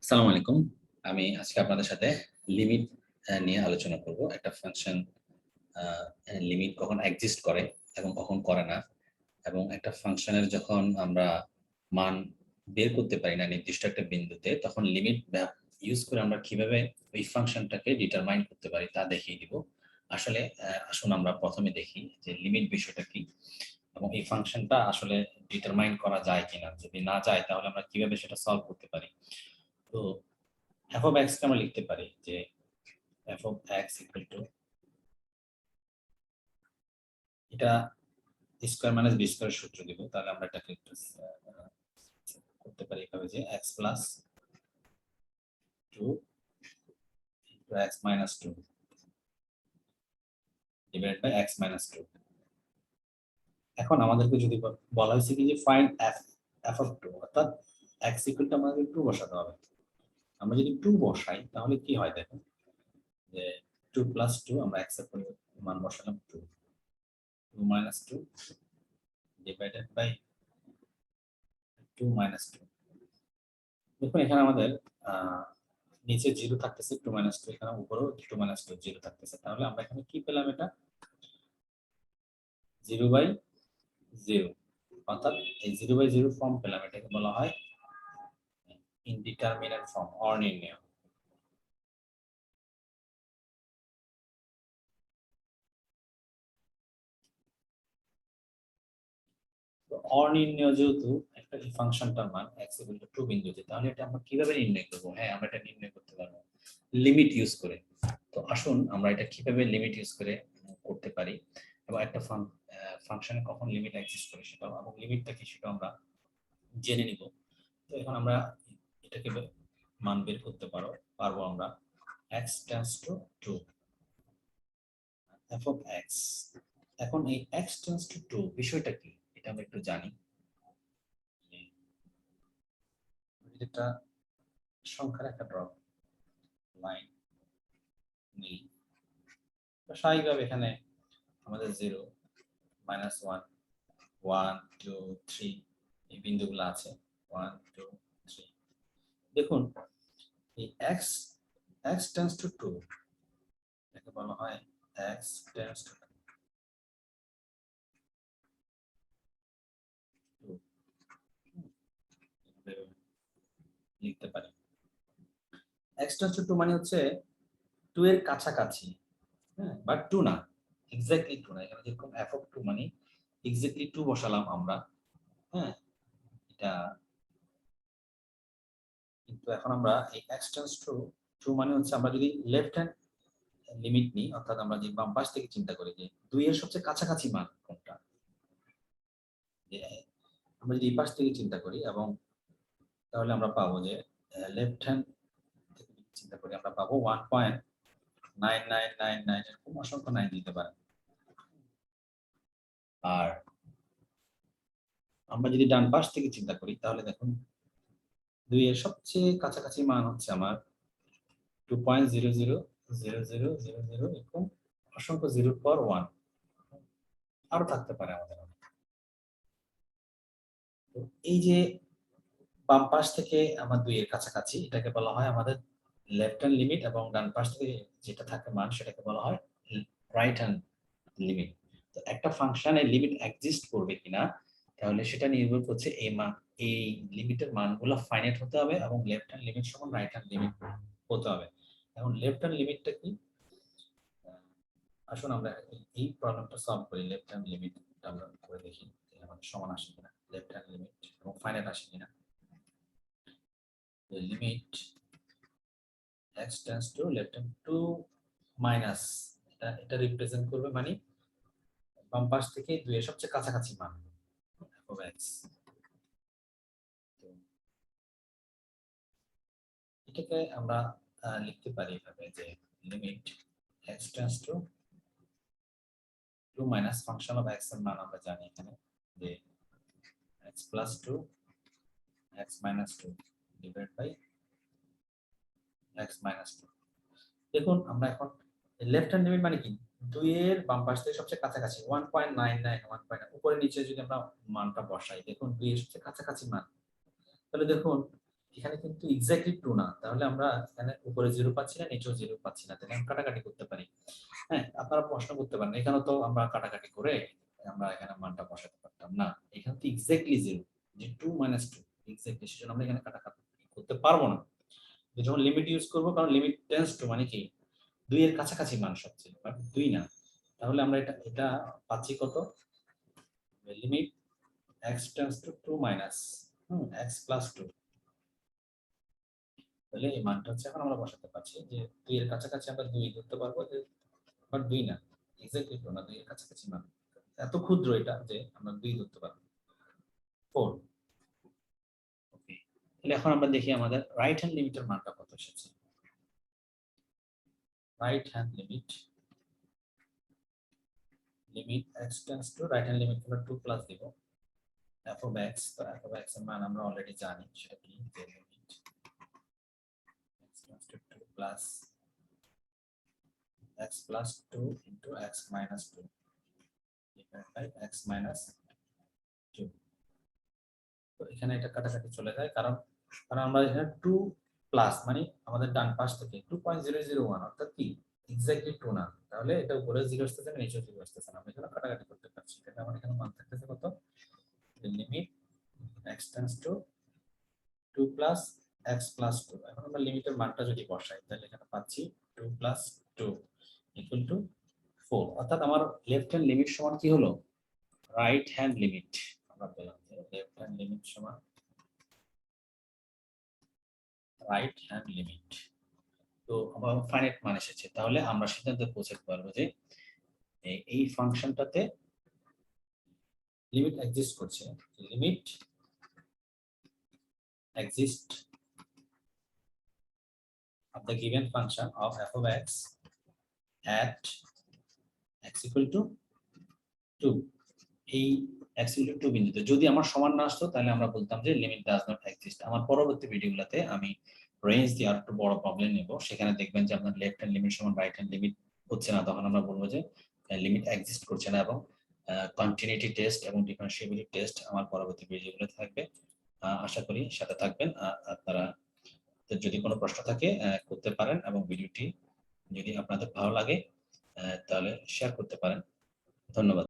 আসসালামু আলাইকুম। আমি আজকে আপনাদের সাথে লিমিট নিয়ে আলোচনা করব। একটা ফাংশন লিমিট কখন এক্সিস্ট করে এবং কখন করে না, এবং একটা ফাংশনের যখন আমরা মান বের করতে পারি না নির্দিষ্ট একটা বিন্দুতে, তখন লিমিট ইউজ করে আমরা কিভাবে ওই ফাংশনটাকে ডিটারমাইন করতে পারি তা দেখিয়ে দিব। আসলে আসুন আমরা প্রথমে দেখি যে লিমিট বিষয়টা কি এবং এই ফাংশনটা আসলে ডিটারমাইন করা যায় কিনা। যদি না যায় তাহলে আমরা কিভাবে সেটা সলভ করতে পারি। তো f of x কে আমরা লিখতে পারি যে f of x equal to, এটা স্কয়ার মাইনাস বি স্কয়ার সূত্র দিব, তাহলে আমরা এটাকে একটু করতে পারি এভাবে যে x plus 2 into x minus 2 divided by x minus 2। এখন আমাদেরকে যদি বলা হয়েছে কি যে ফাইন্ড f of 2, অর্থাৎ x equal to আমাদের 2 বসাতে হবে। আমরা যদি 2 বসাই তাহলে কি হয় দেখুন, যে 2 plus 2 আমরা x এর মান বসালাম 2, 2 minus 2 divided by 2 minus 2। দেখুন এখানে আমাদের নিচে 0 থাকতেছে, 2 minus 2, এখানে উপরেও 2 minus 2 0 থাকতেছে। তাহলে আমরা এখানে কি পেলাম, এটা 0/0, অর্থাৎ এই 0/0 ফর্ম পেলাম। এটাকে বলা হয় ইনডিটারমিনেট ফর্ম, অনির্ণেয়। তো অনির্ণেয় যেহেতু একটা এই ফাংশনটার মান x = 2 বিন্দুতে, তাহলে এটা আমরা কিভাবে নির্ণয় করব? হ্যাঁ, আমরা এটা নির্ণয় করতে পারবো লিমিট ইউজ করে। তো আসুন আমরা এটা কিভাবে লিমিট ইউজ করে করতে পারি, এবং একটা ফাংশনে কখন লিমিট এক্সিস্ট করে সেটাও, এবং লিমিটটা কি সেটাও আমরা জেনে নিব। তো এখন আমরা এটাকে মান বের করতে পারবো আমরা x tends to 2 f of x। এখন এই x টেন্ডস টু 2 বিষয়টা কি এটা আমরা একটু জানি। এটা সংখ্যার একটা ড্রপ লাইন নেই, স্বাভাবিকভাবে এখানে আমাদের 0 -1 1 2 3 এই বিন্দুগুলো আছে, 1 2 3। দেখুন এই x টেন্ডস টু 2 এটাকে বলা হয় x টেন্ডস টু 2 লিখতে পারি। x টেন্ডস টু 2 মানে হচ্ছে 2 এর কাছাকাছি, হ্যাঁ, বাট 2 না, এক্স্যাক্টলি 2 না। এখানে যেরকম f of 2 মানে এক্স্যাক্টলি 2 বসালাম আমরা, হ্যাঁ, এটা কিন্তু এখন আমরা এই x টেন্ডস টু 2 মানে হচ্ছে আমরা যদি লেফট হ্যান্ড লিমিট নিই, অর্থাৎ আমরা যে বাম পাশ থেকে চিন্তা করি যে 2 এর সবচেয়ে কাছাকাছি মান কোনটা, যে আমরা যদি এই পাশ থেকে চিন্তা করি, এবং তাহলে আমরা পাবো যে লেফট হ্যান্ড থেকে চিন্তা করি আমরা পাবো 1.9999, এরকম অসংখ্য 9 দিতে পারে। আর আমরা যদি ডান পাশ থেকে চিন্তা করি তাহলে দেখুন 2 এর সবচেয়ে কাছাকাছি মান হচ্ছে আমার 2.000000, এরকম অসংখ্য 0 পর 1 আরো থাকতে পারে আমাদের। তো এই যে বাম পাশ থেকে আমার 2 এর কাছাকাছি, এটাকে বলা হয় আমাদের লেফট হ্যান্ড লিমিট, এবং ডান পাশ থেকে যেটা থাকে মান সেটাকে বলা হয় রাইট হ্যান্ড লিমিট। তো একটা ফাংশনের লিমিট এক্সিস্ট করবে কিনা, তাহলে সেটা নির্ভর করছে এই লিমিটের মানগুলো ফাইনাইট হতে হবে, এবং লেফট হ্যান্ড লিমিট সমান রাইট হ্যান্ড লিমিট হতে হবে। এখন লেফট হ্যান্ড লিমিটটা কি, আসুন আমরা এই প্রবলেমটা সলভ করি। লেফট হ্যান্ড লিমিটটা আমরা করে দেখি আমাদের সমান আসে কিনা, লেফট হ্যান্ড লিমিট এবং ফাইনাইট আসে কিনা। the limit x tends to left hand 2 minus, এটা রিপ্রেজেন্ট করবে মানে বাম পাশ থেকে 2 এর সবচেয়ে কাছাকাছি মান f of x। এটাকে আমরা লিখতে পারি এভাবে যে limit x tends to 2 minus function of x এর মান আমরা জানি এখানে যে x plus 2 x minus 2 divided by x minus 2। দেখুন আমরা এখন লেফট হ্যান্ড লিমিট মানে কি, 2 এর বাম পাশ থেকে সবচেয়ে কাছাকাছি 1.99 1. উপরে নিচে যদি আমরা মানটা বসাই, দেখুন 2 এর সবচেয়ে কাছাকাছি মান, তাহলে দেখুন এখানে কিন্তু এক্স্যাক্টলি 2 না, তাহলে আমরা এখানে উপরে 0 পাচ্ছি না, নিচেও 0 পাচ্ছি না, তাহলে আমরা কাটাকাটি করতে পারি। হ্যাঁ, আপনারা প্রশ্ন করতে পারেন এখানে তো আমরা কাটাকাটি করে আমরা এখানে মানটা বসাতে পারতাম না, এখানে তো এক্স্যাক্টলি 0, যে 2 - 2 এক্স্যাক্টলি, সেজন্য আমরা এখানে কাটাকাটি করতে পারবো না। তো যখন লিমিট ইউজ করব, কারণ লিমিট টেন্ডস টু মানে কি 2 এর কাছাকাছি মান সবচেয়ে, বাট 2 না, তাহলে আমরা এটা এটা পাচ্ছি কত, limit x tends to 2 minus x plus 2, তাহলে এই মানটা হচ্ছে এখন আমরা বসাতে পারছি যে 2 এর কাছাকাছি আমরা 2 ধরতে পারবো, যে বাট 2 না, এক্স্যাক্টলি 2 না, 2 এর কাছাকাছি মান, এত ক্ষুদ্র এটা যে আমরা 2 ধরতে পারবো। 4। ওকে, তাহলে এখন আমরা দেখি আমাদের রাইট হ্যান্ড লিমিটের মানটা কত এসেছে। Right hand limit, limit x tends to, right hand limit আমরা 2 প্লাস দিব f of x, তো f of x এর মান আমরা অলরেডি জানি, সেটা কি, যে limit x tends to 2 plus x plus 2 into x minus 2 divided by x minus 2। তো এখানে এটা কাটাকাটি চলে যায়, কারণ আমরা এখানে 2 প্লাস মানে আমাদের ডান পাশ থেকে 2.001, অর্থাৎ কি এক্স্যাক্টলি 2 না, তাহলে এটা উপরে 0 আসতেছে না, নিচে 0 আসতেছে না, আমরা এখানে কাটাকাটি করতে পারছি। এটা আমার এখানে মান থাকতেছে কত, limit x tends to 2 plus x plus 2। এখন আমরা লিমিটের মানটা যদি বসাই, তাহলে এখানে পাচ্ছি 2 plus 2 equal to 4, অর্থাৎ আমার লেফট হ্যান্ড লিমিট সমান কি হলো, রাইট হ্যান্ড লিমিট। আমরা পেলাম যে লেফট হ্যান্ড লিমিট সমান রাইট হ্যান্ড লিমিট। তো আমার ফাইনাইট মান এসেছে, তাহলে আমরা সিদ্ধান্তে পৌঁছাতে পারবো যে এই ফাংশনটাতে লিমিট এক্সিস্ট করছে, limit exist of the given function of f of x at x equal to 2, এই x equal to 2 বিন্দুতে যদি আমার সমান না আসতো, তাহলে আমরা বলতাম যে লিমিট ডাজ নট এক্সিস্ট। আমার পরবর্তী ভিডিওগুলোতে আমি রেঞ্জ দিয়ে আর একটু বড় প্রবলেম নেব, সেখানে দেখবেন যে আপনার লেফট হ্যান্ড লিমিট সমান রাইট হ্যান্ড লিমিট হচ্ছে না, তখন আমরা বলবো যে লিমিট এক্সিস্ট করছে না, এবং কন্টিনিউটি টেস্ট এবং ডিফারেন্সিয়েবিলিটি টেস্ট আমার পরবর্তী ভিডিওগুলোতে থাকবে। আশা করি সাথে থাকবেন। আপনারা যদি কোনো প্রশ্ন থাকে করতে পারেন, এবং ভিডিওটি যদি আপনাদের ভালো লাগে তাহলে শেয়ার করতে পারেন। ধন্যবাদ।